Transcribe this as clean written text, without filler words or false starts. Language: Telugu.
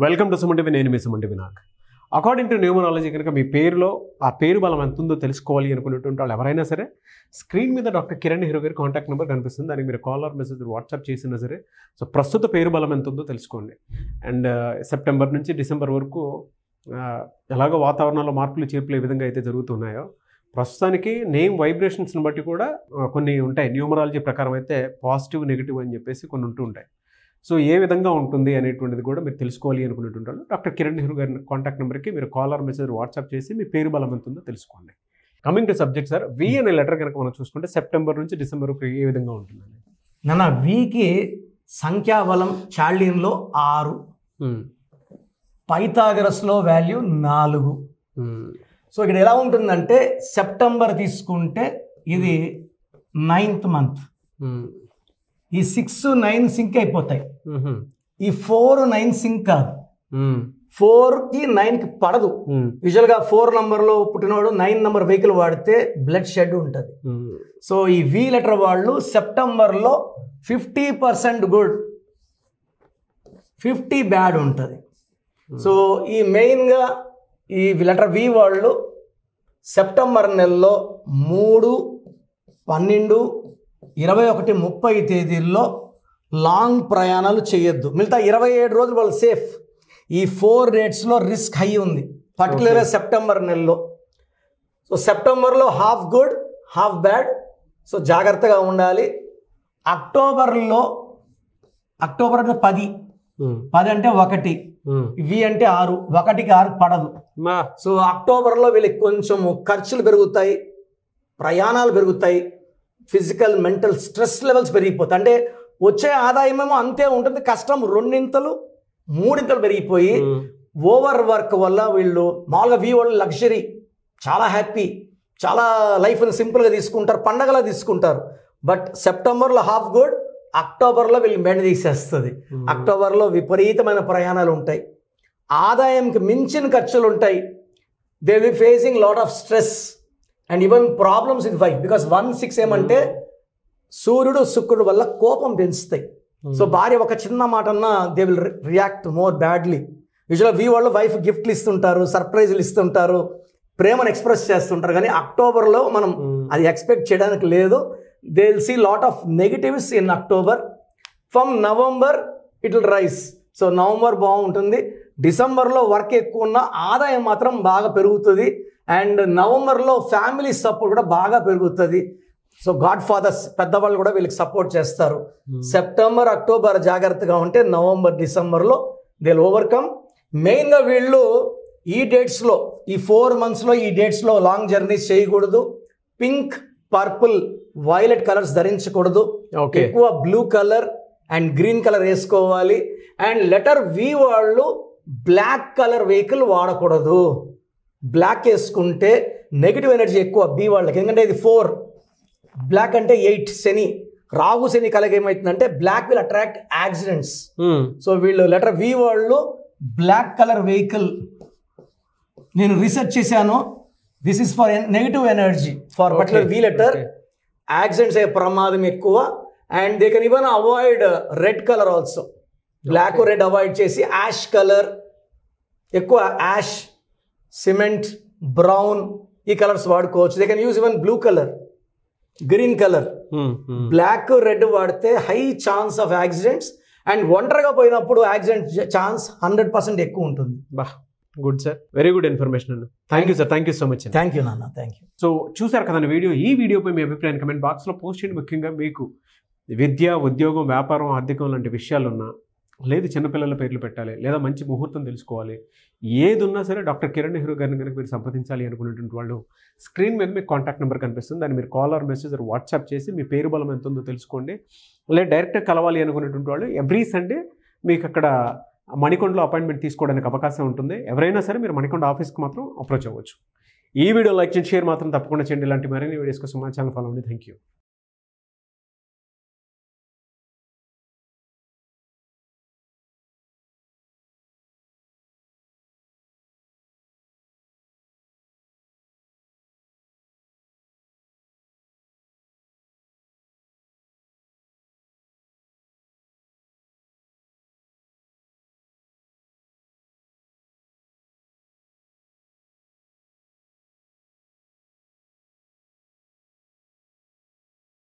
Welcome to Suman TV. నేను మీ సుమన్ టీవీ. నాకు అకార్డింగ్ టు న్యూమరాలజీ కనుక మీ పేరులో ఆ పేరు బలం ఎంత ఉందో తెలుసుకోవాలి అనుకునేటువంటి వాళ్ళు ఎవరైనా సరే స్క్రీన్ మీద డాక్టర్ కిరణ్ నెహ్రూ గారి కాంటాక్ట్ నెంబర్ కనిపిస్తుంది. దానికి మీరు కాల్ ఆర్ మెసేజ్ వాట్సాప్ చేసినా సరే సో ప్రస్తుత పేరు బలం ఎంత ఉందో తెలుసుకోండి. అండ్ సెప్టెంబర్ నుంచి డిసెంబర్ వరకు ఎలాగో వాతావరణంలో మార్పులు చేర్పులు ఏ విధంగా అయితే జరుగుతున్నాయో ప్రస్తుతానికి నేమ్ వైబ్రేషన్స్ని బట్టి కూడా కొన్ని ఉంటాయి. న్యూమరాలజీ ప్రకారం అయితే పాజిటివ్ నెగిటివ్ అని చెప్పేసి కొన్ని ఉంటూ ఉంటాయి. సో ఏ విధంగా ఉంటుంది అనేటువంటిది కూడా మీరు తెలుసుకోవాలి అనుకునేటువంటి వాళ్ళు డాక్టర్ కిరణ్ నెహ్రూ గారి కాంటాక్ట్ నెంబర్కి మీరు కాల్ ఆర్ మెసేజ్ వాట్సాప్ చేసి మీ పేరు బలం ఎంత ఉందో తెలుసుకోండి. కమింగ్ టు సబ్జెక్ట్ సార్, వి అనే లెటర్ కనుక మనం చూసుకుంటే సెప్టెంబర్ నుంచి డిసెంబర్ వరకు ఏ విధంగా ఉంటుందండి? నాన్న వికి సంఖ్యాబలం చాల్డీన్లో 6, పైథాగరస్లో వాల్యూ 4. సో ఇక్కడ ఎలా ఉంటుందంటే సెప్టెంబర్ తీసుకుంటే ఇది 9th మంత్, ఈ 6, 9 సింక్ అయిపోతాయి. ఈ 4, 9 సింక్ కాదు, 4కి 9కి పడదు. యూజువల్గా 4 నంబర్లో పుట్టినవాడు 9 నంబర్ వెహికల్ వాడితే బ్లడ్ షెడ్ ఉంటుంది. సో ఈ వి లెటర్ వాళ్ళు సెప్టెంబర్లో 50% గుడ్, 50 బ్యాడ్ ఉంటుంది. సో ఈ మెయిన్గా ఈ లెటర్ వి వాళ్ళు సెప్టెంబర్ నెలలో 3, 12, 21, 30 తేదీల్లో లాంగ్ ప్రయాణాలు చేయొద్దు. మిగతా 27 రోజులు వాళ్ళు సేఫ్. ఈ 4 డేట్స్లో రిస్క్ హై ఉంది, పర్టికులర్గా సెప్టెంబర్ నెలలో. సో సెప్టెంబర్లో half good, half bad. So జాగ్రత్తగా ఉండాలి. అక్టోబర్ అంటే 10 అంటే 1, వి అంటే 6, 1కి 6 పడదు. సో అక్టోబర్లో వీళ్ళకి కొంచెం ఖర్చులు పెరుగుతాయి, ప్రయాణాలు పెరుగుతాయి, ఫిజికల్ మెంటల్ స్ట్రెస్ లెవెల్స్ పెరిగిపోతాయి. అంటే వచ్చే ఆదాయమేమో అంతే ఉంటుంది, కష్టం 2 3 పెరిగిపోయి ఓవర్ వర్క్ వల్ల వీళ్ళు మామూలుగా వి వాళ్ళు లగ్జరీ, చాలా హ్యాపీ, చాలా లైఫ్ని సింపుల్గా తీసుకుంటారు, పండగలా తీసుకుంటారు. బట్ సెప్టెంబర్లో హాఫ్ గుడ్, అక్టోబర్లో వీళ్ళు మెండ తీసేస్తుంది. అక్టోబర్లో విపరీతమైన ప్రయాణాలు ఉంటాయి, ఆదాయంకి మించిన ఖర్చులు ఉంటాయి. They will be facing lot of stress and even problems with wife. Because 1, 6 ఏమంటే సూర్యుడు శుక్రుడు వల్ల కోపం పెంచుతాయి. సో భార్య ఒక చిన్న మాట అన్నా they will react more badly. యూజువల్గా వీ వాళ్ళు వైఫ్ గిఫ్ట్లు ఇస్తుంటారు, సర్ప్రైజులు ఇస్తుంటారు, ప్రేమను ఎక్స్ప్రెస్ చేస్తుంటారు. కానీ అక్టోబర్లో మనం అది ఎక్స్పెక్ట్ చేయడానికి లేదు. They will see lot of negatives in October. From November it will rise. So November బాగుంటుంది. డిసెంబర్లో వర్క్ ఎక్కువ ఉన్న ఆదాయం మాత్రం బాగా పెరుగుతుంది. అండ్ నవంబర్లో ఫ్యామిలీ సపోర్ట్ కూడా బాగా పెరుగుతుంది. సో గాడ్ ఫాదర్స్ పెద్దవాళ్ళు కూడా వీళ్ళకి సపోర్ట్ చేస్తారు. సెప్టెంబర్, అక్టోబర్ జాగ్రత్తగా ఉంటే నవంబర్, డిసెంబర్లో దే విల్ ఓవర్కమ్. మెయిన్గా వీళ్ళు ఈ డేట్స్లో, ఈ 4 monthsలో ఈ డేట్స్లో లాంగ్ జర్నీస్ చేయకూడదు. పింక్, పర్పుల్, వైలెట్ కలర్స్ ధరించకూడదు. ఎక్కువ blue colour and green colour వేసుకోవాలి. అండ్ లెటర్ వి వాళ్ళు బ్లాక్ కలర్ వెహికల్ వాడకూడదు. బ్లాక్ వేసుకుంటే నెగిటివ్ ఎనర్జీ ఎక్కువ బి వాళ్ళకి. ఎందుకంటే ఇది 4, బ్లాక్ అంటే 8, శని, రాహు శని కలగ ఏమవుతుందంటే black will attract accidents. So వీళ్ళు లెటర్ వి వాళ్ళు బ్లాక్ కలర్ వెహికల్, నేను రీసెర్చ్ చేశాను, this is for negative energy for particular V letter. Accidents అయ్యే ప్రమాదం ఎక్కువ. And they can even avoid red colour also. Black, red avoid చేసి యాష్ కలర్, ఎక్కువ యాష్, సిమెంట్, బ్రౌన్ ఈ కలర్స్ వాడుకోవచ్చు. They can use even blue colour, green colour. Black, red వాడితే high chance of accidents. And ఒంటరిగా పోయినప్పుడు యాక్సిడెంట్ ఛాన్స్ 100% ఎక్కువ ఉంటుంది. బా, good sir, very good information అండి. Thank you sir, thank you so much. Thank you నాన్న, థ్యాంక్ యూ. సో చూసారు కదండి వీడియో. ఈ వీడియోపై మీ అభిప్రాయాన్ని కమెంట్ బాక్స్లో పోస్ట్ చేయండి. ముఖ్యంగా మీకు విద్య, ఉద్యోగం, వ్యాపారం, ఆర్థికం లాంటి విషయాలున్నా, లేదు చిన్నపిల్లల పేర్లు పెట్టాలి, లేదా మంచి ముహూర్తం తెలుసుకోవాలి, ఏది ఉన్నా సరే డాక్టర్ కిరణ్ నెహ్రూ గారిని కనుక మీరు సంప్రదించాలి అనుకునేటువంటి వాళ్ళు స్క్రీన్ మీద మీకు కాంటాక్ట్ నెంబర్ కనిపిస్తుంది. దాన్ని మీరు కాల్ ఆర్ మెసేజ్ వాట్సాప్ చేసి మీ పేరు బలం ఎంత ఉందో తెలుసుకోండి. లేదా డైరెక్ట్గా కలవాలి అనుకునేటువంటి వాళ్ళు ఎవ్రీ సండే మీకు అక్కడ మణికొండలో అపాయింట్మెంట్ తీసుకోవడానికి అవకాశం ఉంటుంది. ఎవరైనా సరే మీరు మణికొండ ఆఫీస్కి మాత్రం అప్రోచ్ అవ్వచ్చు. ఈ వీడియో లైక్ చేసి షేర్ మాత్రం తప్పకుండా చేయండి. ఇలాంటి మరిన్ని వీడియోస్ కోసం మా ఛానల్ ఫాలో అవ్వండి. Thank you.